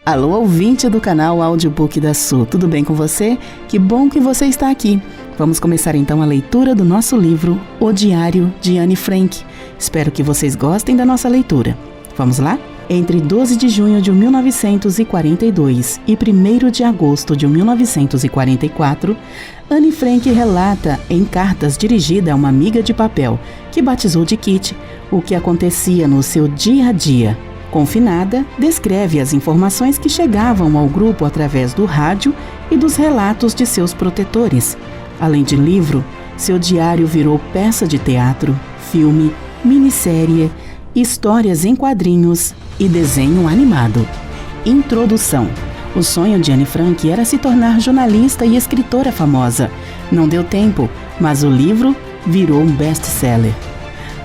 Alô, ouvinte do canal Audiobook da Su, tudo bem com você? Que bom que você está aqui. Vamos começar então a leitura do nosso livro O Diário de Anne Frank. Espero que vocês gostem da nossa leitura. Vamos lá? Entre 12 de junho de 1942 e 1º de agosto de 1944, Anne Frank relata em cartas dirigida a uma amiga de papel, que batizou de Kitty, o que acontecia no seu dia a dia. Confinada, descreve as informações que chegavam ao grupo através do rádio e dos relatos de seus protetores. Além de livro, seu diário virou peça de teatro, filme, minissérie, histórias em quadrinhos e desenho animado. Introdução. O sonho de Anne Frank era se tornar jornalista e escritora famosa. Não deu tempo, mas o livro virou um best-seller.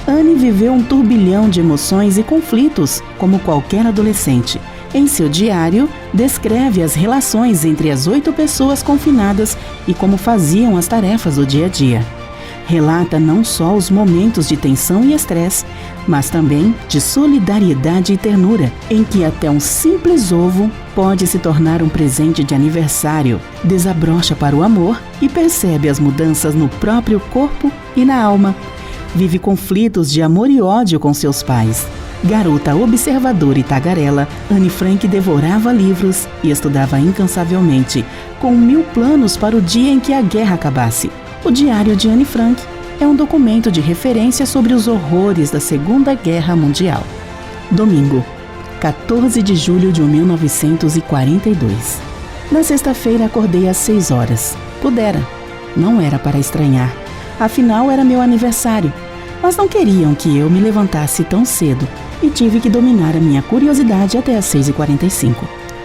Anne viveu um turbilhão de emoções e conflitos, como qualquer adolescente. Em seu diário, descreve as relações entre as 8 pessoas confinadas e como faziam as tarefas do dia a dia. Relata não só os momentos de tensão e estresse, mas também de solidariedade e ternura, em que até um simples ovo pode se tornar um presente de aniversário. Desabrocha para o amor e percebe as mudanças no próprio corpo e na alma. Vive conflitos de amor e ódio com seus pais. Garota observadora e tagarela, Anne Frank devorava livros e estudava incansavelmente, com 1000 planos para o dia em que a guerra acabasse. O Diário de Anne Frank é um documento de referência sobre os horrores da Segunda Guerra Mundial. Domingo, 14 de julho de 1942. Na sexta-feira acordei às 6 horas. Pudera. Não era para estranhar. Afinal, era meu aniversário. Mas não queriam que eu me levantasse tão cedo e tive que dominar a minha curiosidade até às 6h45.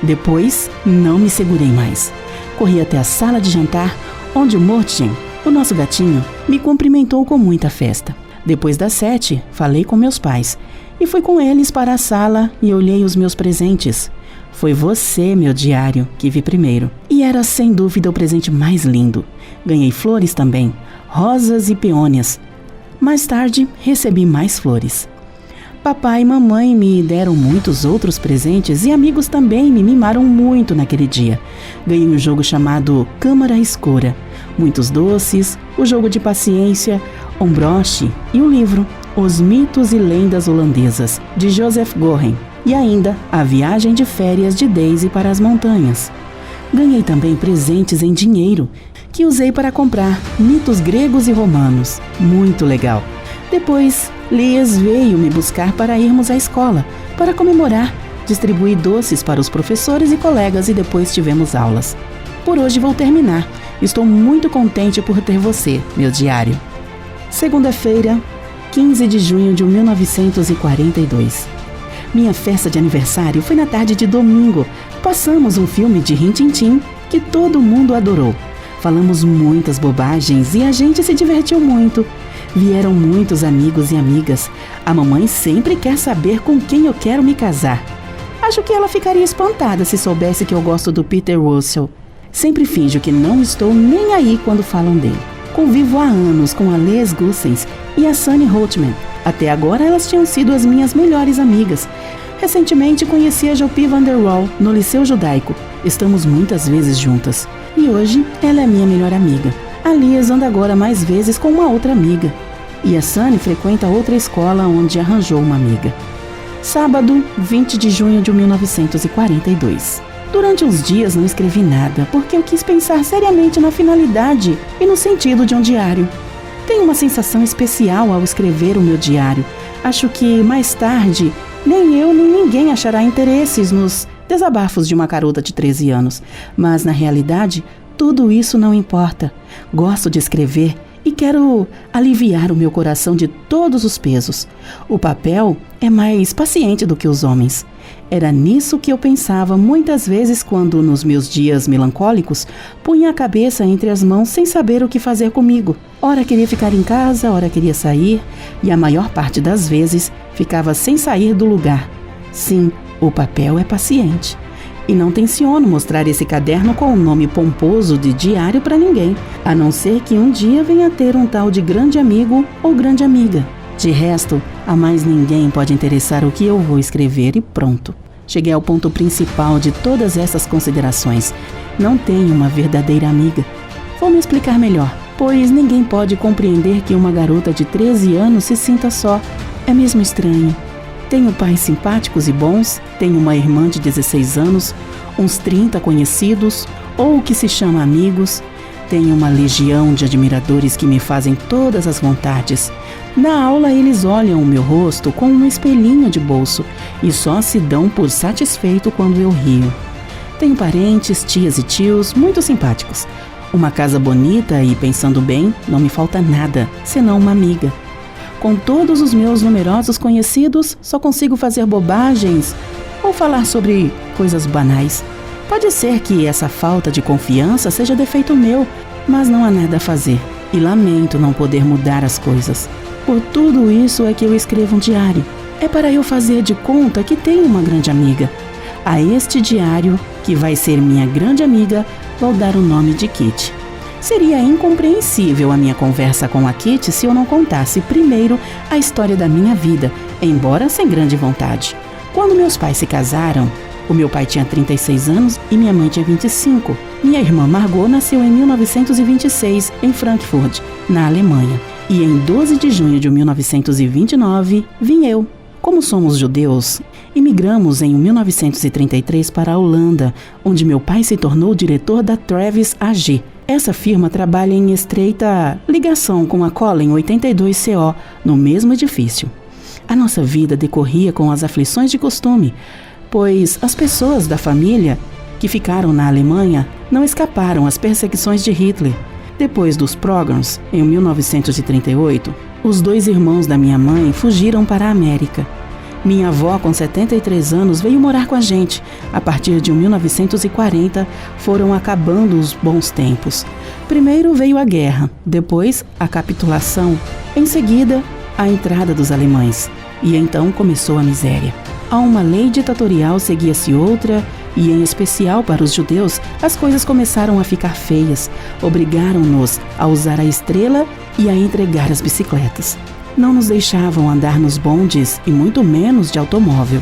Depois, não me segurei mais. Corri até a sala de jantar, onde o Mortgen, o nosso gatinho, me cumprimentou com muita festa. Depois das 7, falei com meus pais e fui com eles para a sala e olhei os meus presentes. Foi você, meu diário, que vi primeiro. E era sem dúvida o presente mais lindo. Ganhei flores também, rosas e peônias. Mais tarde, recebi mais flores. Papai e mamãe me deram muitos outros presentes e amigos também me mimaram muito naquele dia. Ganhei um jogo chamado Câmara Escura, muitos doces, o jogo de paciência, um broche e o livro Os Mitos e Lendas Holandesas, de Joseph Gohen, e ainda A Viagem de Férias de Daisy para as Montanhas. Ganhei também presentes em dinheiro, que usei para comprar mitos gregos e romanos. Muito legal. Depois, Lias veio me buscar para irmos à escola, para comemorar. Distribuí doces para os professores e colegas e depois tivemos aulas. Por hoje vou terminar. Estou muito contente por ter você, meu diário. Segunda-feira, 15 de junho de 1942. Minha festa de aniversário foi na tarde de domingo. Passamos um filme de Rin Tin Tin que todo mundo adorou. Falamos muitas bobagens e a gente se divertiu muito. Vieram muitos amigos e amigas. A mamãe sempre quer saber com quem eu quero me casar. Acho que ela ficaria espantada se soubesse que eu gosto do Peter Russell. Sempre finjo que não estou nem aí quando falam dele. Convivo há anos com a Les Gussens e a Sunny Holtman. Até agora elas tinham sido as minhas melhores amigas. Recentemente conheci a Jopi van der Rohe no Liceu Judaico. Estamos muitas vezes juntas. E hoje ela é minha melhor amiga. A Lias anda agora mais vezes com uma outra amiga. E a Sunny frequenta outra escola onde arranjou uma amiga. Sábado, 20 de junho de 1942. Durante uns dias não escrevi nada, porque eu quis pensar seriamente na finalidade e no sentido de um diário. Tenho uma sensação especial ao escrever o meu diário. Acho que, mais tarde, nem eu nem ninguém achará interesses nos desabafos de uma garota de 13 anos. Mas, na realidade, tudo isso não importa. Gosto de escrever e quero aliviar o meu coração de todos os pesos. O papel é mais paciente do que os homens. Era nisso que eu pensava muitas vezes quando, nos meus dias melancólicos, punha a cabeça entre as mãos sem saber o que fazer comigo. Ora queria ficar em casa, ora queria sair, e a maior parte das vezes ficava sem sair do lugar. Sim, o papel é paciente. E não tenciono mostrar esse caderno com o nome pomposo de diário para ninguém, a não ser que um dia venha a ter um tal de grande amigo ou grande amiga. De resto, a mais ninguém pode interessar o que eu vou escrever e pronto. Cheguei ao ponto principal de todas essas considerações. Não tenho uma verdadeira amiga. Vou me explicar melhor, pois ninguém pode compreender que uma garota de 13 anos se sinta só. É mesmo estranho. Tenho pais simpáticos e bons, tenho uma irmã de 16 anos, uns 30 conhecidos, ou o que se chama amigos. Tenho uma legião de admiradores que me fazem todas as vontades. Na aula eles olham o meu rosto com um espelhinho de bolso e só se dão por satisfeito quando eu rio. Tenho parentes, tias e tios muito simpáticos. Uma casa bonita e, pensando bem, não me falta nada, senão uma amiga. Com todos os meus numerosos conhecidos, só consigo fazer bobagens ou falar sobre coisas banais. Pode ser que essa falta de confiança seja defeito meu, mas não há nada a fazer e lamento não poder mudar as coisas. Por tudo isso é que eu escrevo um diário. É para eu fazer de conta que tenho uma grande amiga. A este diário, que vai ser minha grande amiga, vou dar o nome de Kitty. Seria incompreensível a minha conversa com a Kitty se eu não contasse primeiro a história da minha vida, embora sem grande vontade. Quando meus pais se casaram, o meu pai tinha 36 anos e minha mãe tinha 25. Minha irmã Margot nasceu em 1926, em Frankfurt, na Alemanha. E em 12 de junho de 1929, vim eu. Como somos judeus, imigramos em 1933 para a Holanda, onde meu pai se tornou diretor da Travis AG. Essa firma trabalha em estreita ligação com a Colin 82CO, no mesmo edifício. A nossa vida decorria com as aflições de costume, pois as pessoas da família que ficaram na Alemanha não escaparam às perseguições de Hitler. Depois dos pogroms, em 1938, os 2 irmãos da minha mãe fugiram para a América. Minha avó, com 73 anos, veio morar com a gente. A partir de 1940, foram acabando os bons tempos. Primeiro veio a guerra, depois a capitulação, em seguida a entrada dos alemães. E então começou a miséria. A uma lei ditatorial seguia-se outra, e em especial para os judeus, as coisas começaram a ficar feias. Obrigaram-nos a usar a estrela e a entregar as bicicletas. Não nos deixavam andar nos bondes e muito menos de automóvel.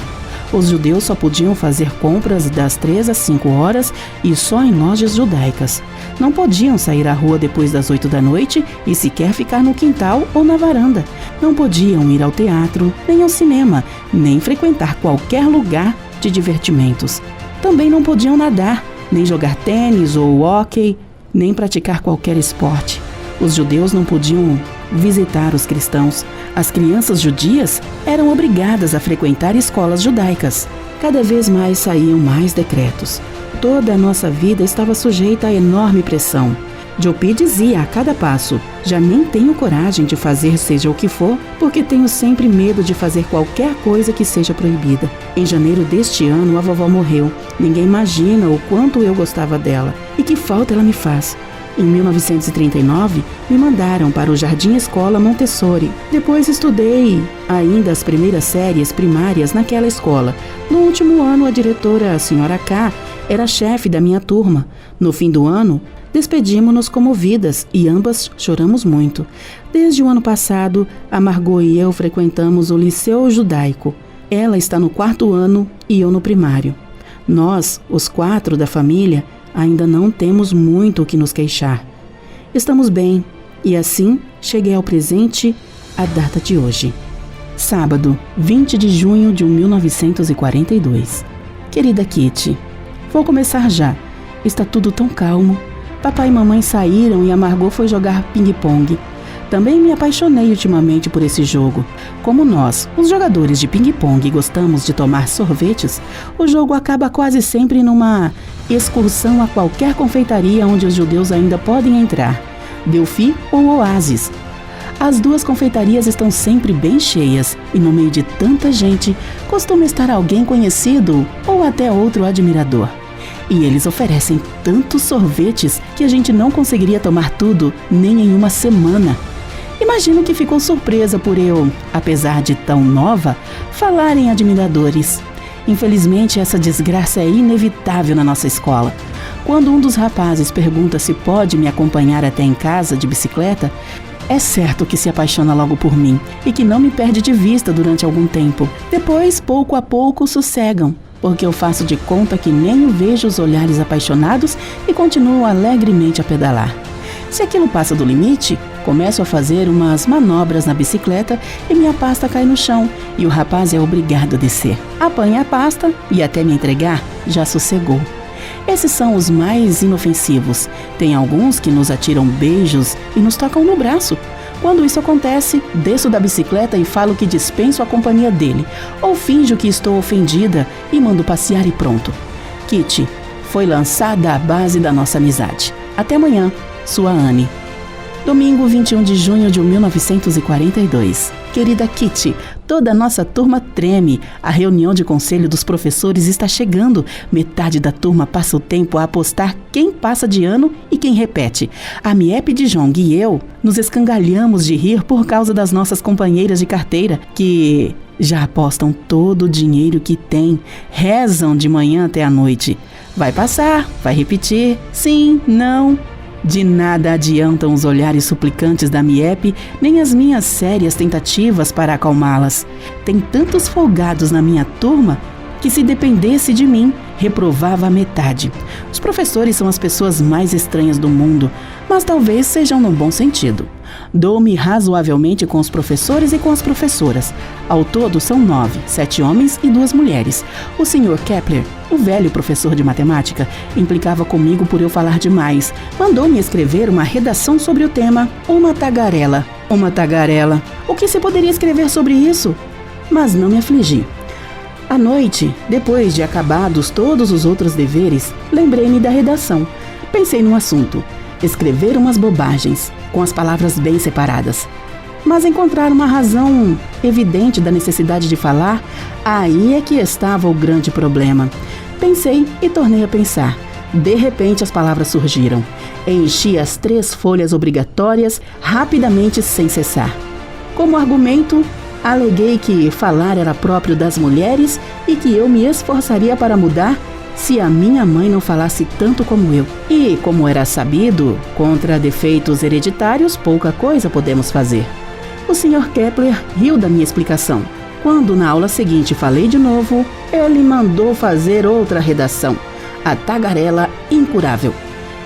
Os judeus só podiam fazer compras das 3 às 5 horas e só em lojas judaicas. Não podiam sair à rua depois das 8 da noite e sequer ficar no quintal ou na varanda. Não podiam ir ao teatro, nem ao cinema, nem frequentar qualquer lugar de divertimentos. Também não podiam nadar, nem jogar tênis ou hóquei, nem praticar qualquer esporte. Os judeus não podiam visitar os cristãos. As crianças judias eram obrigadas a frequentar escolas judaicas. Cada vez mais saíam mais decretos. Toda a nossa vida estava sujeita a enorme pressão. Jopi dizia a cada passo: já nem tenho coragem de fazer seja o que for, porque tenho sempre medo de fazer qualquer coisa que seja proibida. Em janeiro deste ano, a vovó morreu. Ninguém imagina o quanto eu gostava dela e que falta ela me faz. Em 1939, me mandaram para o Jardim Escola Montessori. Depois estudei ainda as primeiras séries primárias naquela escola. No último ano, a diretora, a senhora K, era chefe da minha turma. No fim do ano, despedimos-nos comovidas e ambas choramos muito. Desde o ano passado, a Margot e eu frequentamos o Liceu Judaico. Ela está no 4º ano e eu no primário. Nós, os 4 da família, ainda não temos muito o que nos queixar. Estamos bem e assim cheguei ao presente, a data de hoje. Sábado, 20 de junho de 1942. Querida Kitty, vou começar já. Está tudo tão calmo. Papai e mamãe saíram e a Margot foi jogar ping-pong. Também me apaixonei ultimamente por esse jogo. Como nós, os jogadores de ping-pong, gostamos de tomar sorvetes, o jogo acaba quase sempre numa excursão a qualquer confeitaria onde os judeus ainda podem entrar, Delphi ou Oasis. As 2 confeitarias estão sempre bem cheias e no meio de tanta gente costuma estar alguém conhecido ou até outro admirador. E eles oferecem tantos sorvetes que a gente não conseguiria tomar tudo nem em uma semana. Imagino que ficou surpresa por eu, apesar de tão nova, falar em admiradores. Infelizmente, essa desgraça é inevitável na nossa escola. Quando um dos rapazes pergunta se pode me acompanhar até em casa de bicicleta, é certo que se apaixona logo por mim e que não me perde de vista durante algum tempo. Depois, pouco a pouco, sossegam. porque eu faço de conta que nem vejo os olhares apaixonados e continuo alegremente a pedalar. Se aquilo passa do limite, começo a fazer umas manobras na bicicleta e minha pasta cai no chão e o rapaz é obrigado a descer. Apanha a pasta e até me entregar, já sossegou. Esses são os mais inofensivos. Tem alguns que nos atiram beijos e nos tocam no braço. Quando isso acontece, desço da bicicleta e falo que dispenso a companhia dele, ou finjo que estou ofendida e mando passear e pronto. Kitty, foi lançada a base da nossa amizade. Até amanhã, sua Anne. Domingo 21 de junho de 1942. Querida Kitty, toda a nossa turma treme. A reunião de conselho dos professores está chegando. Metade da turma passa o tempo a apostar quem passa de ano e quem repete. A Miep de Jong e eu nos escangalhamos de rir por causa das nossas companheiras de carteira, que já apostam todo o dinheiro que têm, rezam de manhã até a noite. Vai passar, vai repetir, sim, não. De nada adiantam os olhares suplicantes da Miep, nem as minhas sérias tentativas para acalmá-las. Tem tantos folgados na minha turma que, se dependesse de mim, reprovava a metade. Os professores são as pessoas mais estranhas do mundo, mas talvez sejam no bom sentido. Dou-me razoavelmente com os professores e com as professoras. Ao todo são 9, 7 homens e 2 mulheres. O Sr. Kepler, o velho professor de matemática, implicava comigo por eu falar demais. Mandou-me escrever uma redação sobre o tema Uma tagarela. Uma tagarela. O que se poderia escrever sobre isso? Mas não me afligi. À noite, depois de acabados todos os outros deveres, lembrei-me da redação. Pensei num assunto. Escrever umas bobagens, com as palavras bem separadas. Mas encontrar uma razão evidente da necessidade de falar, aí é que estava o grande problema. Pensei e tornei a pensar. De repente as palavras surgiram. Enchi as 3 folhas obrigatórias rapidamente sem cessar. Como argumento, aleguei que falar era próprio das mulheres e que eu me esforçaria para mudar se a minha mãe não falasse tanto como eu. E, como era sabido, contra defeitos hereditários pouca coisa podemos fazer. O Sr. Kepler riu da minha explicação. Quando na aula seguinte falei de novo, ele mandou fazer outra redação. A tagarela incurável.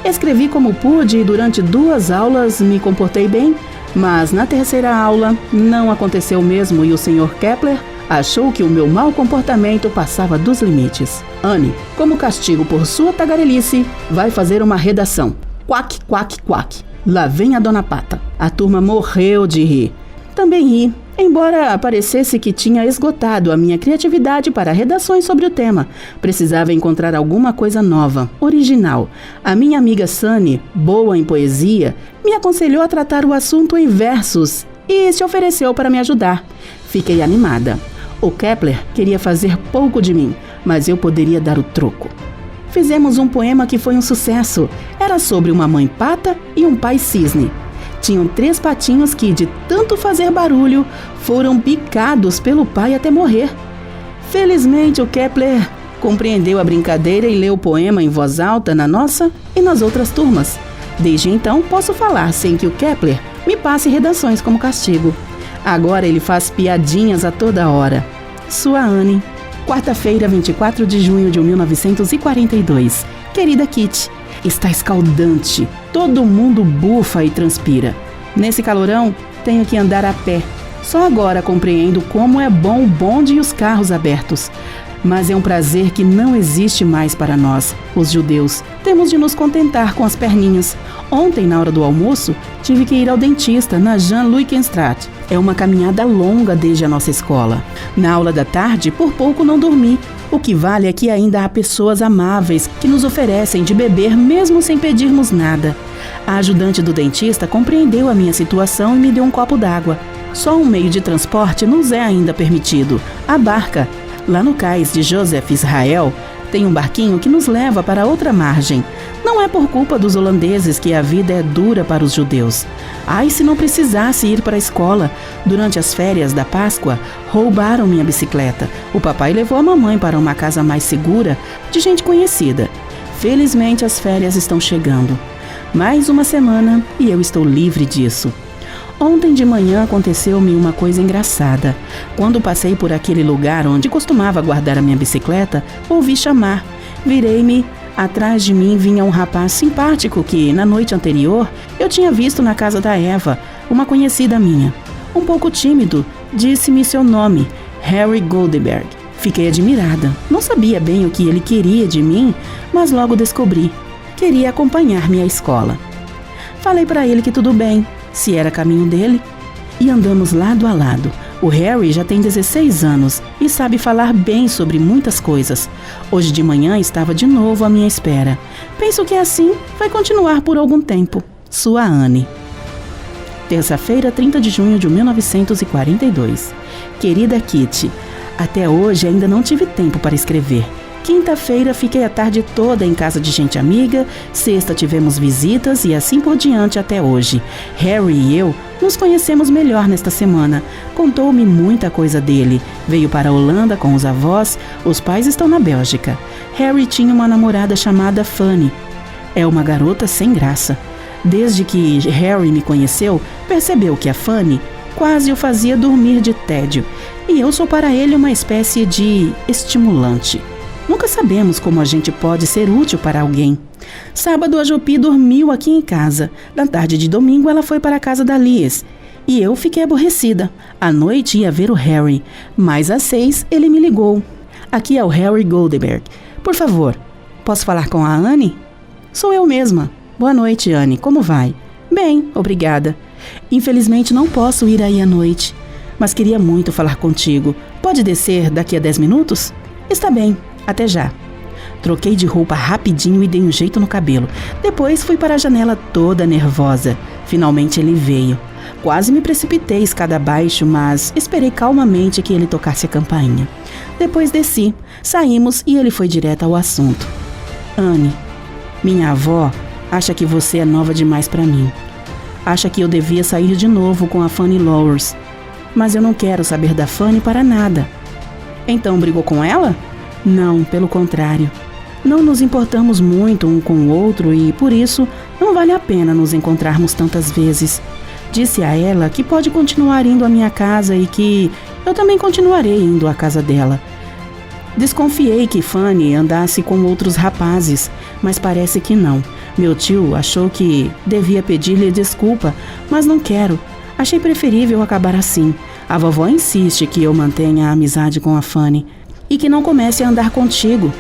Escrevi como pude e durante 2 aulas me comportei bem, mas na terceira aula não aconteceu o mesmo e o Sr. Kepler achou que o meu mau comportamento passava dos limites. Anne, como castigo por sua tagarelice, vai fazer uma redação. Quack, quack, quack. Lá vem a Dona Pata. A turma morreu de rir. Também ri, embora parecesse que tinha esgotado a minha criatividade para redações sobre o tema. Precisava encontrar alguma coisa nova, original. A minha amiga Sunny, boa em poesia, me aconselhou a tratar o assunto em versos e se ofereceu para me ajudar. Fiquei animada. O Kepler queria fazer pouco de mim, mas eu poderia dar o troco. Fizemos um poema que foi um sucesso. Era sobre uma mãe pata e um pai cisne. Tinham 3 patinhos que, de tanto fazer barulho, foram picados pelo pai até morrer. Felizmente, o Kepler compreendeu a brincadeira e leu o poema em voz alta na nossa e nas outras turmas. Desde então, posso falar sem que o Kepler me passe redações como castigo. Agora ele faz piadinhas a toda hora. Sua Anne. Quarta-feira, 24 de junho de 1942. Querida Kitty, está escaldante. Todo mundo bufa e transpira. Nesse calorão, tenho que andar a pé. Só agora compreendo como é bom o bonde e os carros abertos. Mas é um prazer que não existe mais para nós, os judeus. Temos de nos contentar com as perninhas. Ontem, na hora do almoço, tive que ir ao dentista na Jean-Louis-Kenstraat. É uma caminhada longa desde a nossa escola. Na aula da tarde, por pouco não dormi. O que vale é que ainda há pessoas amáveis que nos oferecem de beber mesmo sem pedirmos nada. A ajudante do dentista compreendeu a minha situação e me deu um copo d'água. Só um meio de transporte nos é ainda permitido: a barca. Lá no cais de Joseph Israel, tem um barquinho que nos leva para outra margem. Não é por culpa dos holandeses que a vida é dura para os judeus. Ai, se não precisasse ir para a escola. Durante as férias da Páscoa, roubaram minha bicicleta. O papai levou a mamãe para uma casa mais segura, de gente conhecida. Felizmente, as férias estão chegando. Mais uma semana e eu estou livre disso. Ontem de manhã aconteceu-me uma coisa engraçada. Quando passei por aquele lugar onde costumava guardar a minha bicicleta, ouvi chamar. Virei-me. Atrás de mim vinha um rapaz simpático que, na noite anterior, eu tinha visto na casa da Eva, uma conhecida minha. Um pouco tímido, disse-me seu nome, Harry Goldberg. Fiquei admirada. Não sabia bem o que ele queria de mim, mas logo descobri. Queria acompanhar-me à escola. Falei para ele que tudo bem, se era caminho dele, e andamos lado a lado. O Harry já tem 16 anos e sabe falar bem sobre muitas coisas. Hoje de manhã estava de novo à minha espera. Penso que assim vai continuar por algum tempo. Sua Anne. Terça-feira, 30 de junho de 1942. Querida Kitty, até hoje ainda não tive tempo para escrever. Quinta-feira fiquei a tarde toda em casa de gente amiga, sexta tivemos visitas e assim por diante até hoje. Harry e eu nos conhecemos melhor nesta semana. Contou-me muita coisa dele. Veio para a Holanda com os avós, os pais estão na Bélgica. Harry tinha uma namorada chamada Fanny. É uma garota sem graça. Desde que Harry me conheceu, percebeu que a Fanny quase o fazia dormir de tédio. E eu sou para ele uma espécie de estimulante. Nunca sabemos como a gente pode ser útil para alguém. Sábado a Jopi dormiu aqui em casa. Na tarde de domingo ela foi para a casa da Liz. E eu fiquei aborrecida. À noite ia ver o Harry, mas às 6 ele me ligou. Aqui é o Harry Goldberg. Por favor, posso falar com a Anne? Sou eu mesma. Boa noite, Anne. Como vai? Bem, obrigada. Infelizmente não posso ir aí à noite, mas queria muito falar contigo. Pode descer daqui a 10 minutos? Está bem. Até já. Troquei de roupa rapidinho e dei um jeito no cabelo. Depois fui para a janela toda nervosa. Finalmente ele veio. Quase me precipitei escada abaixo, mas esperei calmamente que ele tocasse a campainha. Depois desci. Saímos e ele foi direto ao assunto. Anne, minha avó acha que você é nova demais para mim. Acha que eu devia sair de novo com a Fanny Lowers. Mas eu não quero saber da Fanny para nada. Então brigou com ela? Não, pelo contrário. Não nos importamos muito um com o outro e, por isso, não vale a pena nos encontrarmos tantas vezes. Disse a ela que pode continuar indo à minha casa e que eu também continuarei indo à casa dela. Desconfiei que Fanny andasse com outros rapazes, mas parece que não. Meu tio achou que devia pedir-lhe desculpa, mas não quero. Achei preferível acabar assim. A vovó insiste que eu mantenha a amizade com a Fanny. E que não comece a andar contigo.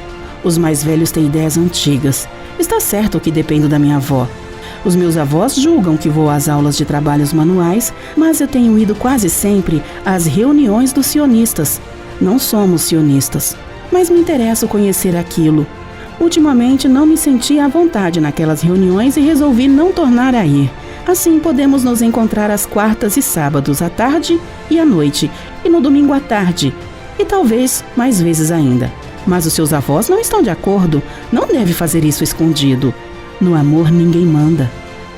Os mais velhos têm ideias antigas. Está certo que dependo da minha avó. Os meus avós julgam que vou às aulas de trabalhos manuais, mas eu tenho ido quase sempre às reuniões dos sionistas. Não somos sionistas, mas me interessa conhecer aquilo. Ultimamente não me senti à vontade naquelas reuniões e resolvi não tornar a ir. Assim podemos nos encontrar às quartas e sábados à tarde e à noite, e no domingo à tarde. E talvez mais vezes ainda. Mas os seus avós não estão de acordo. Não deve fazer isso escondido. No amor ninguém manda.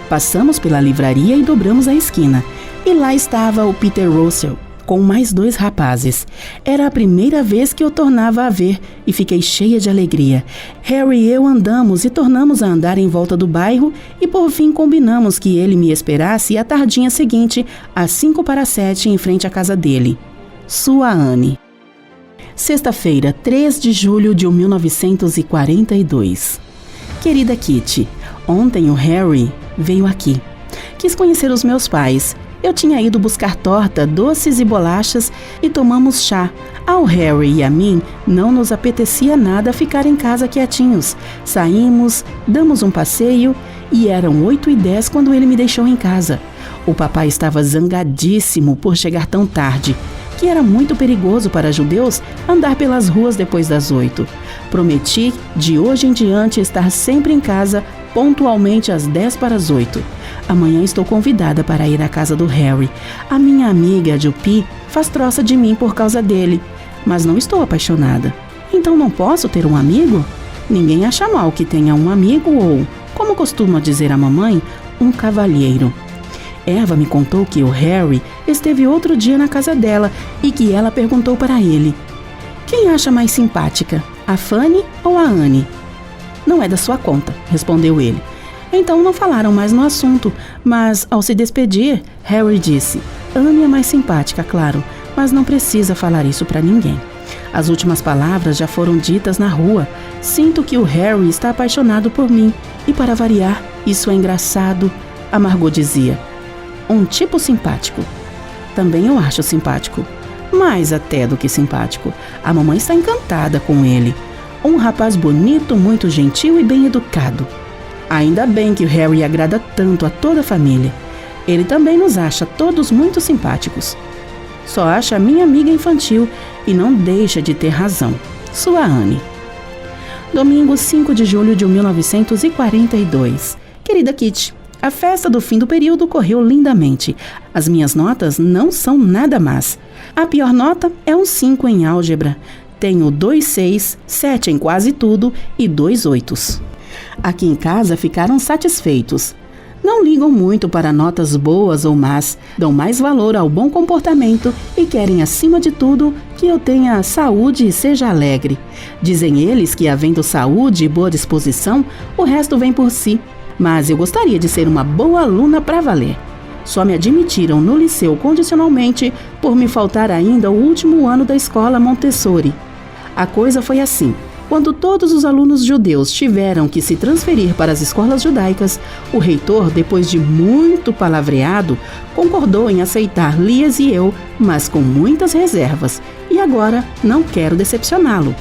Passamos pela livraria e dobramos a esquina. E lá estava o Peter Russell, com mais 2 rapazes. Era a primeira vez que eu tornava a ver e fiquei cheia de alegria. Harry e eu andamos e tornamos a andar em volta do bairro e por fim combinamos que ele me esperasse à tardinha seguinte, às 6:45, em frente à casa dele. Sua Anne. Sexta-feira, 3 de julho de 1942. Querida Kitty, ontem o Harry veio aqui. Quis conhecer os meus pais. Eu tinha ido buscar torta, doces e bolachas e tomamos chá. Ao Harry e a mim não nos apetecia nada ficar em casa quietinhos. Saímos, damos um passeio e eram 8:10 quando ele me deixou em casa. O papai estava zangadíssimo por chegar tão tarde, que era muito perigoso para judeus andar pelas ruas depois das 8. Prometi, de hoje em diante, estar sempre em casa, pontualmente às 7:50. Amanhã estou convidada para ir à casa do Harry. A minha amiga, Jopi, faz troça de mim por causa dele, mas não estou apaixonada. Então não posso ter um amigo? Ninguém acha mal que tenha um amigo ou, como costuma dizer a mamãe, um cavalheiro. Eva me contou que o Harry esteve outro dia na casa dela e que ela perguntou para ele: quem acha mais simpática, a Fanny ou a Anne? Não é da sua conta, respondeu ele. Então não falaram mais no assunto, mas ao se despedir, Harry disse: Anne é mais simpática, claro, mas não precisa falar isso para ninguém. As últimas palavras já foram ditas na rua. Sinto que o Harry está apaixonado por mim. E para variar, isso é engraçado, a Margot dizia. Um tipo simpático. Também eu acho simpático. Mais até do que simpático. A mamãe está encantada com ele. Um rapaz bonito, muito gentil e bem educado. Ainda bem que o Harry agrada tanto a toda a família. Ele também nos acha todos muito simpáticos. Só acha a minha amiga infantil e não deixa de ter razão. Sua Anne. Domingo 5 de julho de 1942. Querida Kitty, a festa do fim do período correu lindamente. As minhas notas não são nada más. A pior nota é um 5 em álgebra. Tenho 2 6, 7 em quase tudo e 2 8. Aqui em casa ficaram satisfeitos. Não ligam muito para notas boas ou más, dão mais valor ao bom comportamento e querem, acima de tudo, que eu tenha saúde e seja alegre. Dizem eles que, havendo saúde e boa disposição, o resto vem por si. Mas eu gostaria de ser uma boa aluna para valer. Só me admitiram no liceu condicionalmente por me faltar ainda o último ano da escola Montessori. A coisa foi assim. Quando todos os alunos judeus tiveram que se transferir para as escolas judaicas, o reitor, depois de muito palavreado, concordou em aceitar Lias e eu, mas com muitas reservas. E agora não quero decepcioná-lo.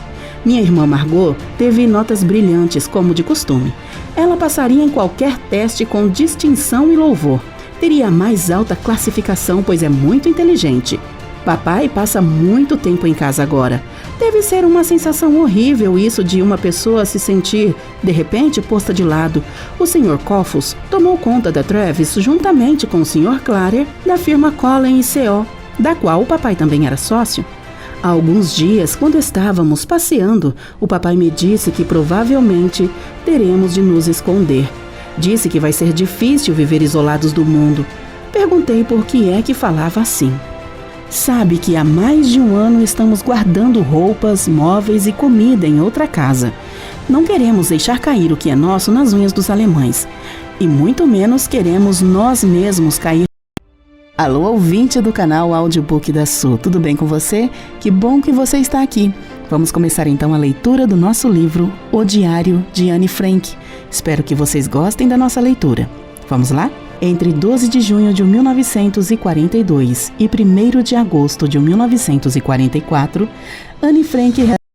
Minha irmã Margot teve notas brilhantes, como de costume. Ela passaria em qualquer teste com distinção e louvor. Teria a mais alta classificação, pois é muito inteligente. Papai passa muito tempo em casa agora. Deve ser uma sensação horrível isso de uma pessoa se sentir, de repente, posta de lado. O Sr. Coffus tomou conta da Travis juntamente com o Sr. Clarer da firma Collen & Co., da qual o papai também era sócio. Há alguns dias, quando estávamos passeando, o papai me disse que provavelmente teremos de nos esconder. Disse que vai ser difícil viver isolados do mundo. Perguntei por que é que falava assim. Sabe que há mais de um ano estamos guardando roupas, móveis e comida em outra casa. Não queremos deixar cair o que é nosso nas unhas dos alemães. E muito menos queremos nós mesmos cair. Alô, ouvinte do canal Audiobook da Su, tudo bem com você? Que bom que você está aqui. Vamos começar então a leitura do nosso livro O Diário de Anne Frank. Espero que vocês gostem da nossa leitura. Vamos lá? Entre 12 de junho de 1942 e 1º de agosto de 1944, Anne Frank